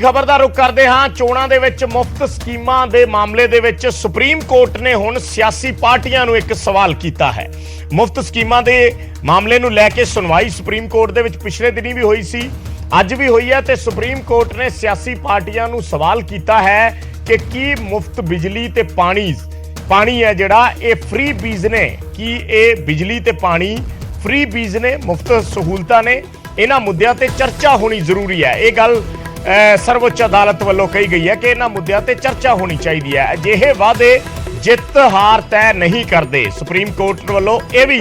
खबर का रुख करते हाँ। चोणां दे विच मुफ्त स्कीमां दे मामले दे विच सुप्रीम कोर्ट ने हुण सियासी पार्टियां नूं एक सवाल कीता है। मुफ्त स्कीमां दे मामले नूं लैके सुनवाई सुप्रीम कोर्ट दे विच पिछले दिनी भी हुई सी, अज भी हुई है। ते सुप्रीम कोर्ट ने सियासी पार्टियां नूं सवाल कीता है कि की मुफ्त बिजली ते पानी है जिहड़ा ये फ्री बीज ने, की ये बिजली ते पानी फ्री बीज ने, मुफ्त सहूलतां ने। इन्हां मुद्दिआं ते चर्चा होनी जरूरी है। ये गल सर्वोच्च अदालत वालों कही गई है कि इन्हां मुद्दिआं ते चर्चा होनी चाहिए है। अजिहे वादे जित हार तय नहीं करते। सुप्रीम कोर्ट वालों यह भी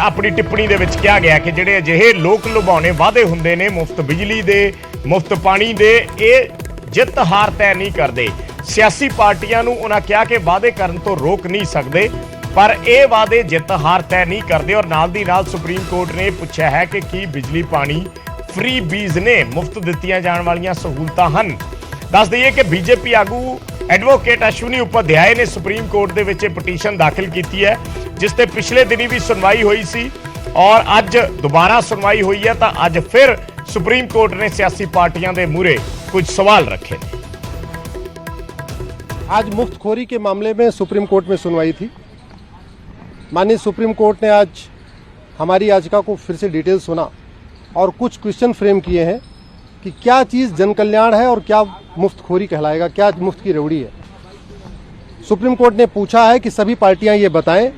अपनी टिप्पणी दे विच कहा गया कि जिहड़े अजिहे लोक लुभावने वादे हुंदे ने मुफ्त बिजली दे, मुफ्त पानी दे, ये जित हार तय नहीं करते। सियासी पार्टियां नूं उन्हां कहा कि वादे करन तो रोक नहीं सकते, पर यह वादे जित हार तय नहीं करते। और नाल दी नाल सुप्रीम कोर्ट ने पूछा है कि की बिजली पानी फ्री बीज ने, मुफ्त दित्तियां जाण वालियां सहूलतां हन। दस दईए कि बीजेपी आगू एडवोकेट अश्विनी उपाध्याय ने सुप्रीम कोर्ट दे विच पटीशन दाखिल की है, जिस ते पिछले दिनी भी सुनवाई हुई सी और अज दोबारा सुनवाई हुई है। तो अज फिर सुप्रीम कोर्ट ने सियासी पार्टियां दे मूहरे कुछ सवाल रखे। आज मुफ्तखोरी के मामले में सुप्रीम कोर्ट में सुनवाई थी। माननीय सुप्रीम कोर्ट ने आज हमारी याचिका को फिर से डिटेल सुना और कुछ क्वेश्चन फ्रेम किए हैं कि क्या चीज़ जन कल्याण है और क्या मुफ्तखोरी कहलाएगा, क्या मुफ्त की रेवड़ी है। सुप्रीम कोर्ट ने पूछा है कि सभी पार्टियां ये बताएं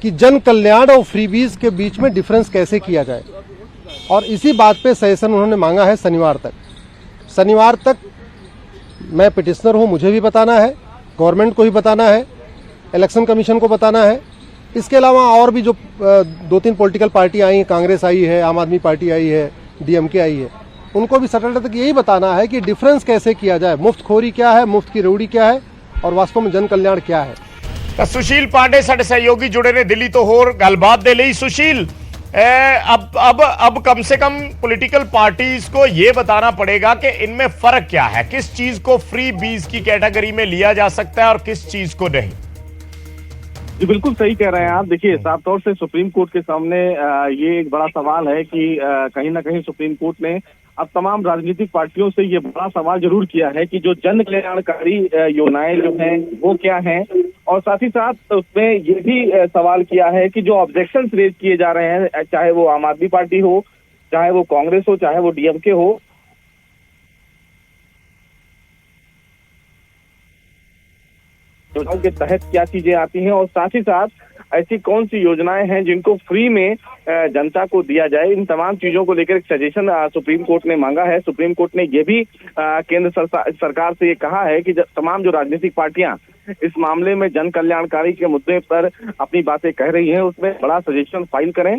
कि जन कल्याण और फ्रीबीज के बीच में डिफरेंस कैसे किया जाए, और इसी बात पे सेशन उन्होंने मांगा है शनिवार तक। शनिवार तक मैं पिटिशनर हूं, मुझे भी बताना है, गवर्नमेंट को भी बताना है, इलेक्शन कमीशन को बताना है। इसके अलावा और भी जो 2-3 पॉलिटिकल पार्टी आई हैं, कांग्रेस आई है, आम आदमी पार्टी आई है, डीएमके आई है, उनको भी सैटरडे तक यही बताना है कि डिफरेंस कैसे किया जाए, मुफ्तखोरी क्या है, मुफ्त की रेवड़ी क्या है और वास्तव में जन कल्याण क्या है। सुशील पांडे साडे सहयोगी जुड़े ने दिल्ली तो होर गलबात दे लई। सुशील, अब कम से कम पॉलिटिकल पार्टीज को यह बताना पड़ेगा कि इनमें फर्क क्या है, किस चीज को फ्री बीज की कैटेगरी में लिया जा सकता है और किस चीज को नहीं। जी बिल्कुल सही कह रहे हैं आप। देखिए, साफ तौर से सुप्रीम कोर्ट के सामने ये एक बड़ा सवाल है कि कहीं ना कहीं सुप्रीम कोर्ट ने अब तमाम राजनीतिक पार्टियों से ये बड़ा सवाल जरूर किया है कि जो जन कल्याणकारी योजनाएं जो हैं वो क्या हैं, और साथ ही साथ उसमें ये भी सवाल किया है कि जो ऑब्जेक्शंस रेज किए जा रहे हैं, चाहे वो आम आदमी पार्टी हो, चाहे वो कांग्रेस हो, चाहे वो डीएमके हो, योजनाओं के तहत क्या चीजें आती हैं और साथ ही साथ ऐसी कौन सी योजनाएं हैं जिनको फ्री में जनता को दिया जाए। इन तमाम चीजों को लेकर एक सजेशन सुप्रीम कोर्ट ने मांगा है। सुप्रीम कोर्ट ने ये भी केंद्र सरकार से ये कहा है कि तमाम जो राजनीतिक पार्टियां इस मामले में जन कल्याणकारी के मुद्दे पर अपनी बातें कह रही हैं, उसमें बड़ा सजेशन फाइल करें।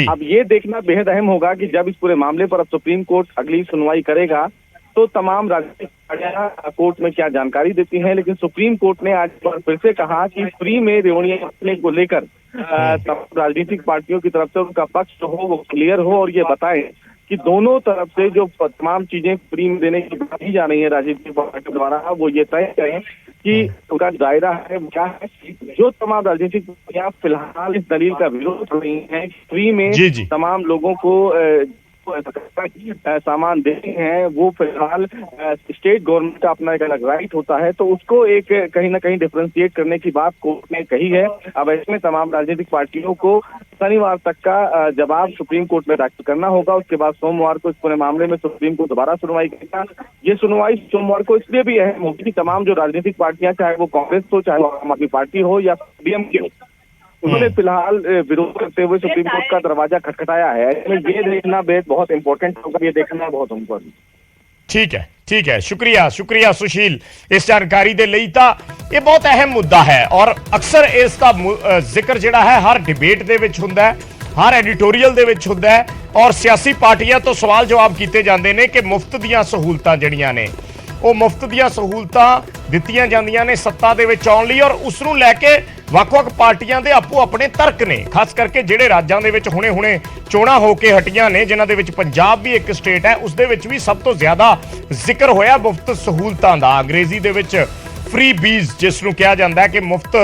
अब ये देखना बेहद अहम होगा कि जब इस पूरे मामले पर अब सुप्रीम कोर्ट अगली सुनवाई करेगा तो तमाम राजनीतिक पार्टियां कोर्ट में क्या जानकारी देती हैं। लेकिन सुप्रीम कोर्ट ने आज फिर से कहा कि फ्री में रेवड़ियां रखने को लेकर तमाम राजनीतिक पार्टियों की तरफ से उनका पक्ष जो हो वो क्लियर हो और ये बताएं कि दोनों तरफ से जो तमाम चीजें फ्री में देने की बात की जा रही है राजनीतिक पार्टियों द्वारा, वो ये तय करें कि उनका दायरा है क्या है। जो तमाम राजनीतिक पार्टियां फिलहाल इस दलील का विरोध कर रही हैं, फ्री में तमाम लोगों को सामान देते हैं, वो फिलहाल स्टेट गवर्नमेंट का अपना एक अलग राइट होता है, तो उसको एक कहीं ना कहीं डिफरेंशिएट करने की बात कोर्ट ने कही है। अब इसमें तमाम राजनीतिक पार्टियों को शनिवार तक का जवाब सुप्रीम कोर्ट में दाखिल करना होगा। उसके बाद सोमवार को इस पूरे मामले में सुप्रीम कोर्ट दोबारा सुनवाई करेगा। ये सुनवाई सोमवार को इसलिए भी अहम होगी कि तमाम जो राजनीतिक पार्टियां, चाहे वो कांग्रेस हो, चाहे वो आम आदमी पार्टी हो या डीएमके हो, उन्होंने फिलहाल विरोध करते हुए सुप्रीम कोर्ट का दरवाजा खटखटाया है। ये देखना बेहद बहुत इंपॉर्टेंट होगा, ये देखना बहुत इम्पोर्टेंट। ठीक है, शुक्रिया सुशील इस जानकारी दे लई। तां ये बहुत अहम मुद्दा है और अक्सर इसका जिक्र जिहड़ा है हर डिबेट दे विच हुंदा है, हर एडिटोरीअल दे विच हुंदा है और सियासी पार्टियां तो सवाल जवाब कीते जांदे ने कि मुफ्त दीयां सहूलतां जिहड़ियां ने ਉਹ ਮੁਫਤ ਦੀਆਂ ਸਹੂਲਤਾਂ ਦਿੱਤੀਆਂ ਜਾਂਦੀਆਂ ਨੇ ਸੱਤਾ ਦੇ ਵਿੱਚ ਆਉਣ ਲਈ, ਔਰ ਉਸ ਨੂੰ ਲੈ ਕੇ ਵੱਖ-ਵੱਖ ਪਾਰਟੀਆਂ ਦੇ ਆਪੋ ਆਪਣੇ ਤਰਕ ਨੇ। ਖਾਸ ਕਰਕੇ ਜਿਹੜੇ ਰਾਜਾਂ ਦੇ ਵਿੱਚ ਹੁਣੇ ਚੋਣਾਂ ਹੋ ਕੇ ਹਟੀਆਂ ਨੇ, ਜਿਨ੍ਹਾਂ ਦੇ ਵਿੱਚ ਪੰਜਾਬ ਵੀ ਇੱਕ ਸਟੇਟ ਹੈ, ਉਸ ਦੇ ਵਿੱਚ ਵੀ ਸਭ ਤੋਂ ਜ਼ਿਆਦਾ ਜ਼ਿਕਰ ਹੋਇਆ ਮੁਫਤ ਸਹੂਲਤਾਂ ਦਾ। ਅੰਗਰੇਜ਼ੀ ਦੇ ਵਿੱਚ ਫ੍ਰੀ ਬੀਜ਼ ਜਿਸ ਨੂੰ ਕਿਹਾ ਜਾਂਦਾ ਹੈ ਕਿ ਮੁਫਤ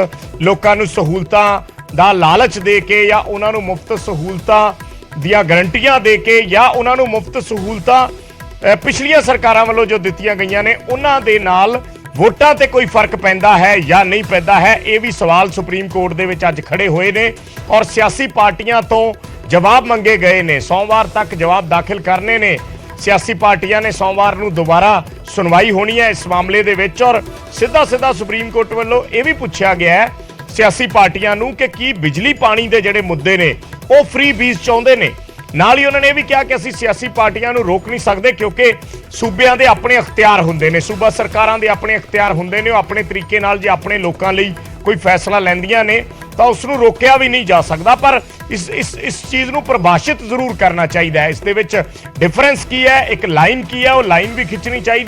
ਲੋਕਾਂ ਨੂੰ ਸਹੂਲਤਾਂ ਦਾ ਲਾਲਚ ਦੇ ਕੇ ਜਾਂ ਉਹਨਾਂ ਨੂੰ ਮੁਫਤ ਸਹੂਲਤਾਂ ਦੀਆਂ ਗਰੰਟੀਆਂ ਦੇ ਕੇ ਜਾਂ ਉਹਨਾਂ ਨੂੰ ਮੁਫਤ ਸਹੂਲਤਾਂ ਪਿਛਲੀਆਂ ਸਰਕਾਰਾਂ ਵੱਲੋਂ ਜੋ ਦਿੱਤੀਆਂ ਗਈਆਂ ਨੇ ਉਹਨਾਂ ਦੇ ਨਾਲ ਵੋਟਾਂ ਤੇ ਕੋਈ ਫਰਕ ਪੈਂਦਾ ਹੈ ਜਾਂ ਨਹੀਂ ਪੈਂਦਾ ਹੈ, ਇਹ ਵੀ ਸਵਾਲ ਸੁਪਰੀਮ ਕੋਰਟ ਦੇ ਵਿੱਚ ਅੱਜ ਖੜੇ ਹੋਏ ਨੇ ਔਰ ਸਿਆਸੀ ਪਾਰਟੀਆਂ ਤੋਂ ਜਵਾਬ ਮੰਗੇ ਗਏ ਨੇ। ਸੋਮਵਾਰ ਤੱਕ ਜਵਾਬ ਦਾਖਲ ਕਰਨੇ ਨੇ। ਸਿਆਸੀ ਪਾਰਟੀਆਂ ਨੇ ਸੋਮਵਾਰ ਨੂੰ ਦੁਬਾਰਾ ਸੁਣਵਾਈ ਹੋਣੀ ਹੈ ਇਸ ਮਾਮਲੇ ਦੇ ਵਿੱਚ ਔਰ ਸਿੱਧਾ ਸੁਪਰੀਮ ਕੋਰਟ ਵੱਲੋਂ ਇਹ ਵੀ ਪੁੱਛਿਆ ਗਿਆ ਹੈ ਸਿਆਸੀ ਪਾਰਟੀਆਂ ਨੂੰ ਕਿ ਕੀ ਬਿਜਲੀ ਪਾਣੀ ਦੇ ਜਿਹੜੇ ਮੁੱਦੇ ਨੇ ਉਹ ਫ੍ਰੀ ਬੀਜ਼ ਚਾਹੁੰਦੇ ਨੇ। ਨਾਲ ਹੀ ਉਹਨਾਂ ਨੇ ਇਹ ਵੀ ਕਿਹਾ ਕਿ ਅਸੀਂ ਸਿਆਸੀ ਪਾਰਟੀਆਂ ਨੂੰ ਰੋਕ ਨਹੀਂ ਸਕਦੇ ਕਿਉਂਕਿ ਸੂਬਿਆਂ ਦੇ ਆਪਣੇ ਅਖਤਿਆਰ ਹੁੰਦੇ ਨੇ, ਸੂਬਾ ਸਰਕਾਰਾਂ ਦੇ ਆਪਣੇ ਅਖਤਿਆਰ ਹੁੰਦੇ ਨੇ। ਉਹ ਆਪਣੇ ਤਰੀਕੇ ਨਾਲ ਜੇ ਆਪਣੇ ਲੋਕਾਂ ਲਈ ਕੋਈ ਫੈਸਲਾ ਲੈਂਦੀਆਂ ਨੇ ਤਾਂ ਉਸ ਨੂੰ ਰੋਕਿਆ ਵੀ ਨਹੀਂ ਜਾ ਸਕਦਾ, ਪਰ ਇਸ ਚੀਜ਼ ਨੂੰ ਪਰਿਭਾਸ਼ਿਤ ਜ਼ਰੂਰ ਕਰਨਾ ਚਾਹੀਦਾ ਹੈ। ਇਸ ਦੇ ਵਿੱਚ ਡਿਫਰੈਂਸ ਕੀ ਹੈ, ਇੱਕ ਲਾਈਨ ਕੀ ਹੈ, ਉਹ ਲਾਈਨ ਵੀ ਖਿੱਚਣੀ ਚਾਹੀਦੀ